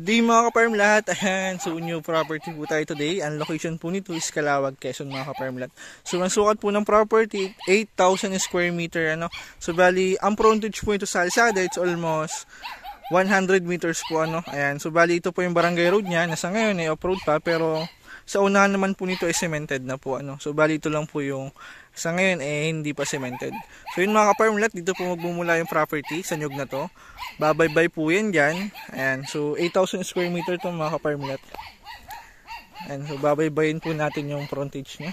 Good day mga ka-farm lahat. Ayan, so new property po tayo today. Ang location po nito is Calawag, Quezon mga ka-farm lahat. So ang sukat po ng property, 8,000 square meter. Ano? So bali, ang frontage po ito sa Alsada, it's almost 100 meters po. Ano? Ayan, so bali ito po yung barangay road niya. Nasa ngayon ay off-road pa, pero sa unahan naman po nito ay cemented na po. Ano? So bali ito lang po yung sa ngayon hindi pa cemented. So yun mga ka-farm lahat, dito po magmumula yung property sa nyug na to. Babaybay po yan dyan. Ayan, so 8,000 square meter to mga ka-farm lahat. Ayan, so babaybayin po natin yung frontage nya.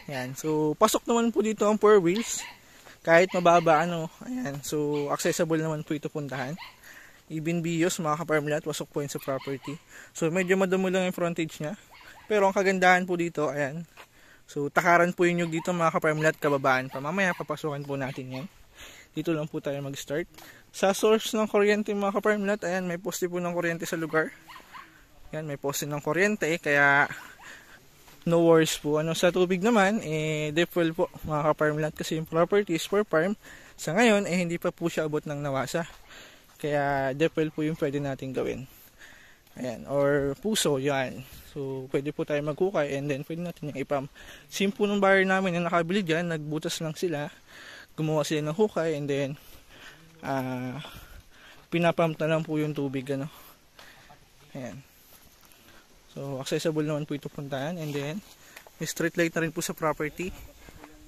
Ayan, so pasok naman po dito ang 4 wheels. Kahit mababa ano. Ayan, so accessible naman po ito puntahan. Even bios mga ka-farm lahat, pasok po yun sa property. So medyo madamo lang yung frontage nya. Pero ang kagandahan po dito, ayan. So takaran po yung nyug dito mga ka-farm lahat, kababaan pa. Mamaya papasukan po natin yan. Dito lang po tayo mag-start. Sa source ng kuryente mga ka-farm lahat, ayan, may poste po ng kuryente sa lugar. Ayan, may poste ng kuryente, kaya no worries po. Ano, sa tubig naman, deep well po mga ka-farm lahat, kasi yung property is for farm. Sa ngayon, hindi pa po siya abot ng nawasa. Kaya deep well po yung pwede natin gawin. Ayan, or puso, yan. So, pwede po tayo maghukay and then pwede natin yung ipam. Simple ng buyer namin na nakabili dyan, nagbutas lang sila. Gumawa sila ng hukay and then pinapump na lang po yung tubig. Ano. Ayan. So, accessible naman po ito puntahan and then may street light na rin po sa property.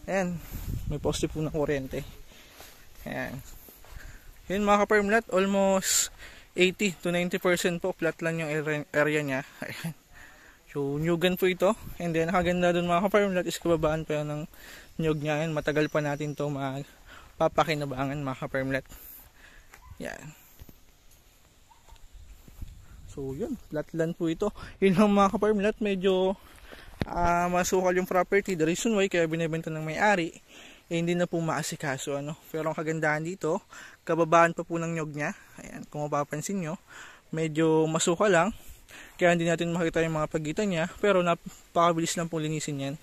Ayan, may poste po ng kuryente. Ayan. Yun mga ka-farm lot, almost 80 to 90% po flat lang yung area nya. Ayan. So nyugan po ito. And then nakaganda dun mga ka-farm lot is kababaan pa yun ng nyug nya. Ayan. Matagal pa natin to magpapakinabangan mga ka-farm lot. Yan. So yun, flat land po ito. Yun lang mga ka-farm lot, medyo masukal yung property. The reason why kaya binibenta ng may-ari hindi na po maasikaso. Ano? Pero ang kagandahan dito, kababaan pa po ng nyug nya. Ayan, kung mapapansin nyo, medyo masuka lang. Kaya hindi natin makita yung mga pagitan nya. Pero napakabilis lang po linisin yan.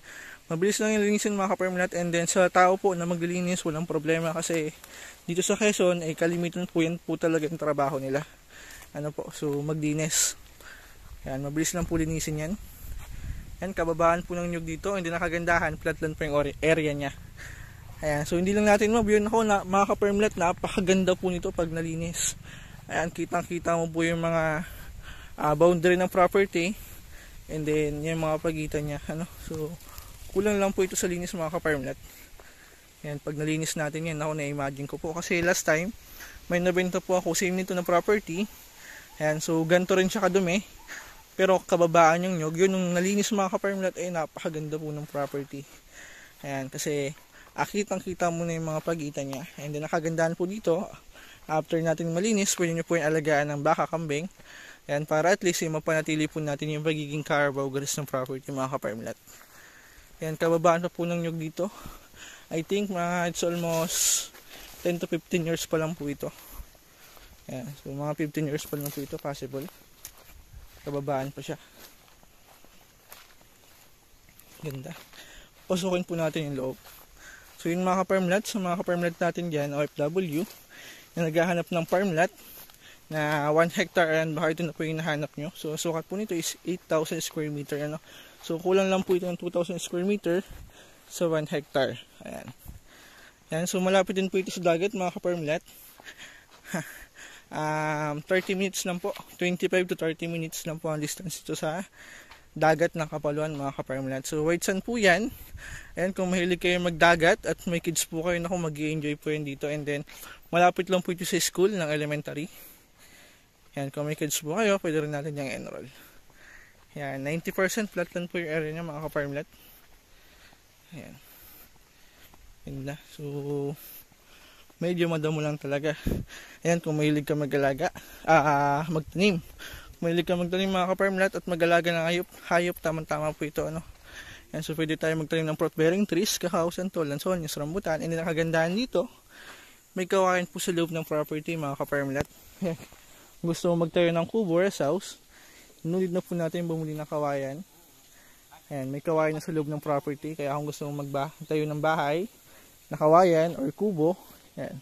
Mabilis lang yung linisin mga ka-farm lot. And then sa tao po na maglilinis, walang problema. Kasi dito sa Quezon, kalimitan po yan po talaga yung trabaho nila. Ano po, so maglinis. Ayan, mabilis lang po linisin yan. Ayan, kababaan po ng nyug dito. Hindi nakagandahan, flat land po yung area nya. Ayan, so hindi lang natin yun ako na mga ka-farm lot, napakaganda po nito pag nalinis. Ayan, kitang-kita mo po yung mga boundary ng property and then yung mga pagitan niya. Ano? So, kulang lang po ito sa linis mga ka-farm lot. Ayan, pag nalinis natin yan, ako na-imagine ko po. Kasi last time, may nabenta po ako same nito na property. Ayan, so ganito rin siya kadumi. Pero kababaan yung nyug. Yun, nung nalinis mga ka-farm lot, napakaganda po ng property. Ayan, kasi kitang-kita mo na yung mga pagitan niya. And then nakagandaan po dito, after natin malinis, pwede nyo po yung alagaan ng baka, kambing. Ayan, para at least mapanatili po natin yung pagiging Carabao grass ng property mga ka-farm lot. Ayan, kababaan pa po ng nyug dito. I think it's almost 10 to 15 years pa lang po ito. Ayan, so mga 15 years pa lang po ito, possible. Kababaan pa siya. Ganda. Pasukin po natin yung loob. So yun mga ka-farm lot, sa mga ka-farm lot natin dyan, OFW, na naghahanap ng farm lot na 1 hectare and baka ito na po yung nahanap nyo. So sukat po nito is 8,000 square meter. Ano? So kulang lang po ito ng 2,000 square meter sa 1 hectare. Ayan. Ayan, so malapit din po ito sa dagat mga ka-farm lot. 30 minutes lang po, 25 to 30 minutes lang po ang distance ito sa dagat ng Kapaluan mga ka-farm lot. So white sand po yan. Ayan, kung mahilig kayo magdagat at may kids po kayo, naku, mag-i-enjoy po yun dito. And then malapit lang po ito sa school ng elementary. Ayan, kung may kids po kayo, pwede rin natin yung enroll. Ayan, 90% flat land po yung area niya mga ka-farm lot. Ayan. Ayan na. So medyo madamo lang talaga. Ayan, kung mahilig ka mag-alaga, magtanim. Mahilig ka magtanim mga ka-farm lot at mag-alaga ng hayop, tamang-tama po ito. Ano? Yan, so pwede tayo magtanim ng fruit bearing trees, kakao, santol, lansones, rambutan. And then nakagandahan dito, may kawain po sa loob ng property mga ka-farm lot. Gusto mo magtayo ng kubo or house, nunid na po natin bumuli ng kawayan. Ayan, may kawayan na sa loob ng property, kaya kung gusto mo magtayo ng bahay na kawayan or kubo, yan,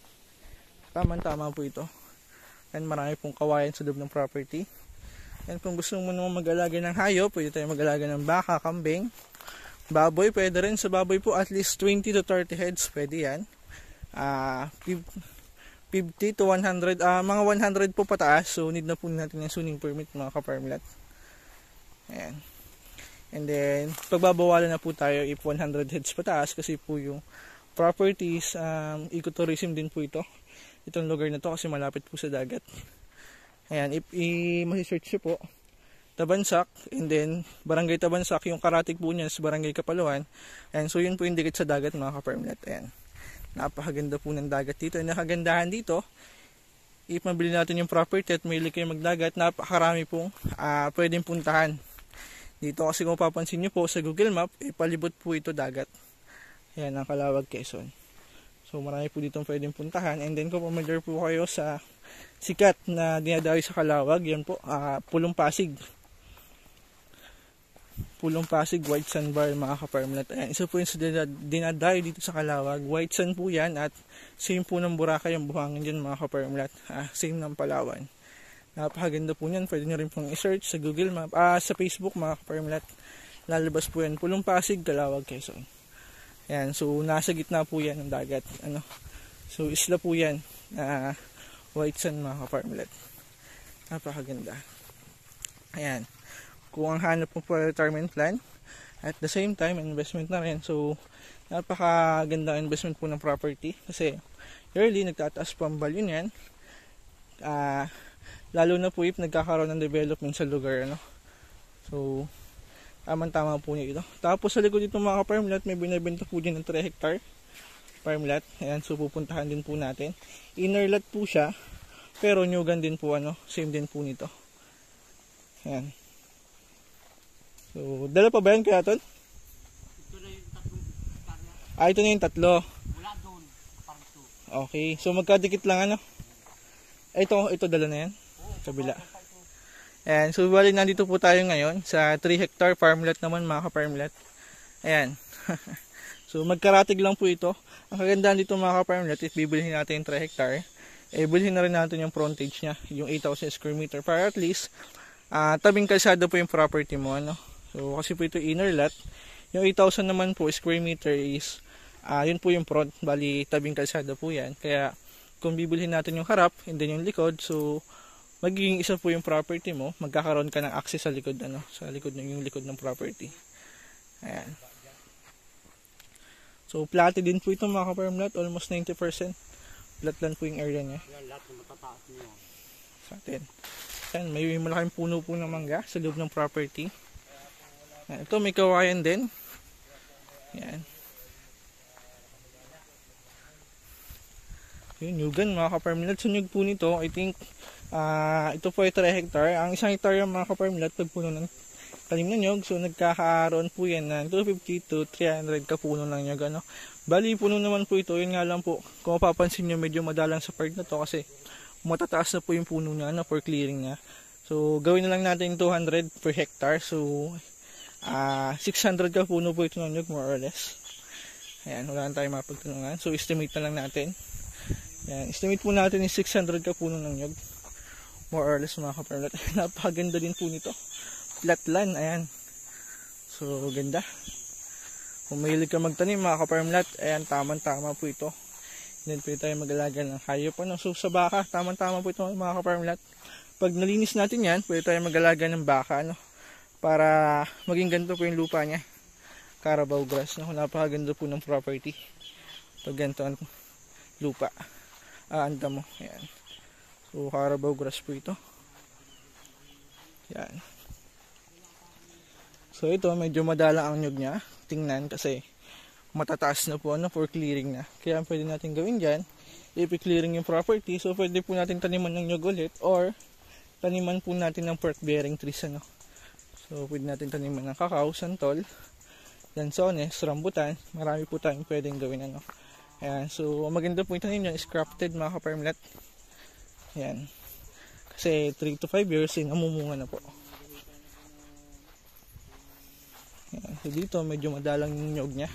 tamang-tama po ito. And marami pong kawayan sa loob ng property. And kung gusto mo naman mag-alaga ng hayop, pwede tayo mag-alaga ng baka, kambing, baboy. Pwede rin sa baboy po at least 20 to 30 heads. Pwede yan. 50 to 100, mga 100 po pataas. So need na po natin yung zoning permit mga ka-farmlat. Ayan. And then, pagbabawalan na po tayo if 100 heads pataas kasi po yung properties, ecotourism din po ito. Itong lugar na to kasi malapit po sa dagat. Ayan, if i-search nyo po, Tabansak, and then Barangay Tabansak, yung karatig po niya sa Barangay Kapalawan. Ayan, so yun po yung dikit sa dagat mga ka-farmlat. Ayan, napakaganda po ng dagat dito. And nakagandahan dito, if mabili natin yung property at mahilig kayo magdagat, napakarami pong pwedeng puntahan. Dito kasi kung papansin nyo po sa Google Map, palibot po ito dagat. Ayan, ang Calawag, Quezon. So marami po dito pwedeng puntahan. And then kung familiar po kayo sa sikat na dinadayo sa Calawag, yan po, Pulong Pasig. Pulong Pasig, White Sand Bar mga ka-farmlat. Ayan, isa po yung dinadayo dito sa Calawag. White Sand po yan at same po ng Boracay yung buhangin dyan mga ka-farmlat. Same ng Palawan. Napakaganda po niyan. Pwede nyo rin pong i-search sa Google Map, sa Facebook mga ka-farmlat. Lalabas po yan. Pulong Pasig, Calawag, Quezon. Ayan, so nasa gitna po yan ng dagat. So isla po yan. White Sand mga ka-farmlat. Napakaganda. Ayan. Kung ang hanap mo po retirement plan, at the same time, investment na rin. So napakaganda investment po ng property. Kasi yearly, nagtataas po ang value niyan. Lalo na po if nagkakaroon ng development sa lugar. So tamang-tama po niya ito. Tapos sa likod dito mga ka-farmlat, may binibenta po din ng 3 hectare farmlat. Ayan, so pupuntahan din po natin. Inner lot po siya, pero nyugan din po, same din po nito. Ayan. So, dala pa ba yan kaya ton? Ito na yung 3 hektarya. Ito na yung 3. Wala doon, parto. Okay, so magkadikit lang Ito dala na yan. Kabila. Ayan, so bali nandito po tayo ngayon sa 3 hectare farmlat naman mga ka-farmlat. Ayan. So magkaratig lang po ito. Ang kagandahan dito mga ka-farmlat, if bibilihin natin yung 3 hectare, bilhin na rin natin yung frontage niya, yung 8,000 square meter para at least tabing kalsada po yung property mo. So kasi po ito inner lot. Yung 8,000 naman po square meter is yun po yung front, bali tabing kalsada po yan. Kaya kung bibilihin natin yung harap and then yung likod, so magiging isa po yung property mo, magkakaroon ka ng access sa likod, sa likod yung likod ng property. Ayan. So plati din po ito mga ka-farmlat, almost 90%. Flat land po yung area niya. Yan, lahat ng matataas niyo. Sa atin. Ayan, may malaking puno po ng mangga sa loob ng property. Ayan, ito may kawayan din. Ayan. Yung nyugan mga ka-farmlat. So nyug po nito, I think ito po ay 3 hectare. Ang 1 hectare yung mga ka-farmlat pag puno ng talim na nyug. So nagkakaroon po yan ng 250 to 300 kapuno ng nyug. Bali puno naman po ito. Yun nga lang po, kung mapapansin nyo medyo madalang sa part na to kasi matataas na po yung puno niya for clearing niya. So gawin na lang natin 200 per hectare. So 600 kapuno po ito ng nyug more or less. Ayan, wala na tayong mapagtanungan. So estimate na lang natin. Ayan, estimate po natin yung 600 kapuno ng nyug. More or less mga ka-farmlat. Napakaganda din po nito. Flat land, ayan. So ganda. Kung mahilig ka magtanim mga ka-farmlat, ayan, tamang-tama po ito. Then pwede tayo mag-alaga ng hayop. So sa baka, tamang-tama po ito mga ka-farmlat. Pag nalinis natin yan, pwede tayo mag-alaga ng baka, para maging ganito po yung lupa niya. Carabao grass, napakaganda po ng property. Pag ganito ang lupa. Anda mo, ayan. So Carabao grass po ito. Yan. So ito medyo madala ang nyug niya. Tingnan kasi matataas na po for clearing na. Kaya pwede natin gawin dyan, i-clearing yung property. So pwede po natin taniman ng nyug ulit or taniman po natin ng pork bearing trees. So pwede natin taniman ng kakao, santol, lansones, rambutan. Marami po tayong pwedeng gawin. Ayan. So maganda po ito ninyo is crafted mga ka-farmlat. Ayan. Kasi 3 to 5 years namumunga na po. Ayan. So dito medyo madalang yung nyug niya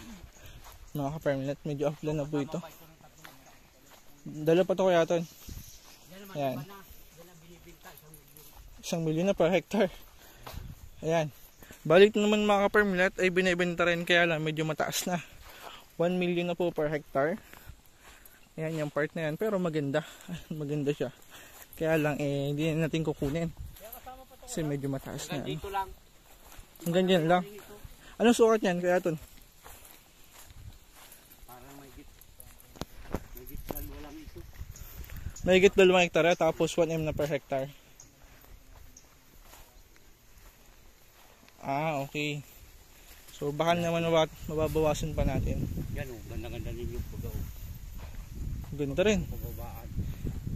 mga ka-farmlat. Medyo upland na po ito. Dala pa to kaya ton. Ayan. 1,000,000 na per hectare. Ayan. Balik naman mga ka-farmlet ay binibenta rin, kaya lang medyo mataas na. 1,000,000 na po per hectare. Ayan yung part na yan, pero maganda. Maganda siya. Kaya lang hindi na natin kukunin. Kasi medyo mataas na. Dito lang. Hanggang dyan lang. Anong sukat yan kaya ton? Parang may git lang ito. Mahigit 2 hektare tapos 1M na per hectare. Ah, okay. So baka naman mababawasan pa natin. Yan o, ganda-ganda ninyo pag Ganda rin. pababaan.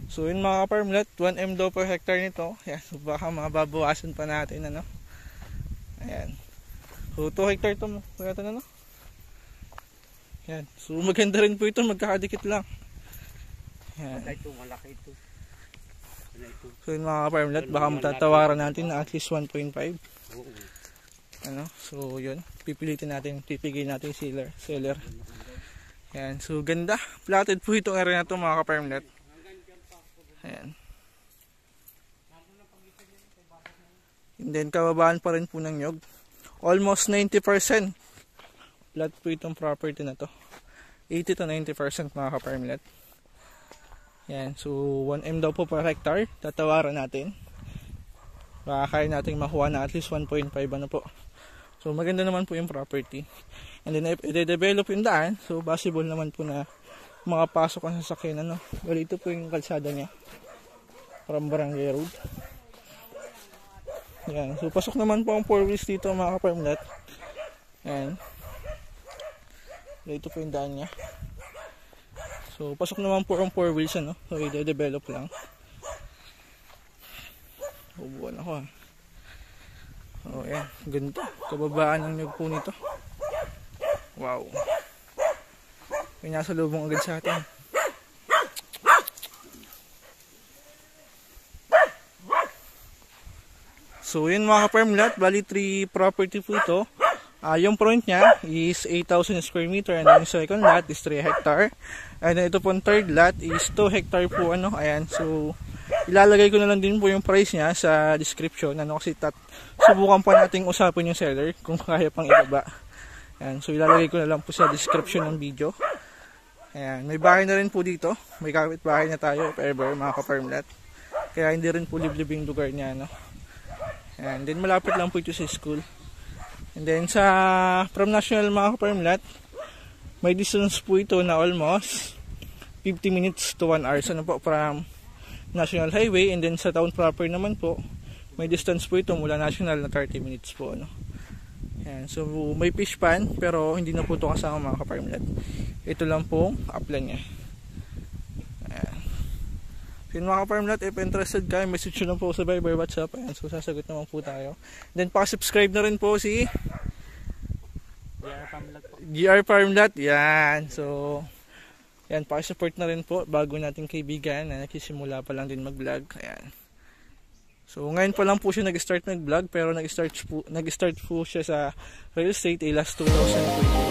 So yun mga ka-farmlet, 1M daw per hectare nito. Ayan, so baka mababawasan pa natin ano. Ayan. So 2 hectare ito, kaya ito na no? Ayan. So maganda rin po ito, magkakadikit lang. Ayan. Ito, malaki ito. Ito. So yun mga ka-farmlet, baka matatawaran natin na at least 1.5. Oo. Ano? So yun, pipilitin natin, pipigil natin seller. Ayan, so ganda. Platted po itong area na ito mga ka-farmlet. Ayan. And then kababaan pa rin po ng nyog. Almost 90%. Flat po itong property na to. 80 to 90% mga ka-farmlet. Ayan, so 1M daw po per hectare. Tatawaran natin. Baka kaya natin makuha na at least 1.5 ano po. So maganda naman po yung property. And then i-develop yung daan. So possible naman po na makapasok ang sasakyan ano. Bali ito po yung kalsada niya. From Barangay Road. Yan. So pasok naman po ang 4 wheels dito mga ka-farmlet. Yan. Bali ito po yung daan niya. So pasok naman po ang 4 wheels ano. So i-develop lang. Ubuan ako ha. Oh, yan. Ganito. Kababaan ng nyug po nito. Wow. Pinasalubong agad sa atin. So, yun mga ka-farmlet. Bali 3 property po ito. Yung front niya is 8,000 square meter. And then yung second lot is 3 hectare. And then ito po third lot is 2 hectare po. Ano. Ayan. So, ilalagay ko na lang din po yung price niya sa description. Ano kasi subukan pa nating usapin yung seller kung kaya pang ibaba. Ayan, so ilalagay ko na lang po sa description ng video. Ayan, may bahay na rin po dito. May kapitbahay na tayo if ever mga ka-farmlet. Kaya hindi rin po liblib yung lugar niya. No? Ayan, then malapit lang po ito sa school. And then from National mga ka-farmlet, may distance po ito na almost 50 minutes to 1 hour. Ano po from National Highway, and then sa town proper naman po may distance po ito mula National na 30 minutes po ano. Ayan, so may fish pan pero hindi na po ito kasama mga ka-farmlet. Ito lang po upland niya. Ayan. So yun mga ka-farmlet, if interested kayo, message nyo lang po sa Viber, WhatsApp. Ayan, so sasagot naman po tayo. Then pa-subscribe na rin po si GR Farmlet. Yan, so yan, pakisupport na rin po bago nating kaibigan na nagsisimula pa lang din mag-vlog. Ayan. So ngayon pa lang po siya nag-start mag-vlog pero nag-start po siya sa real estate last 2020.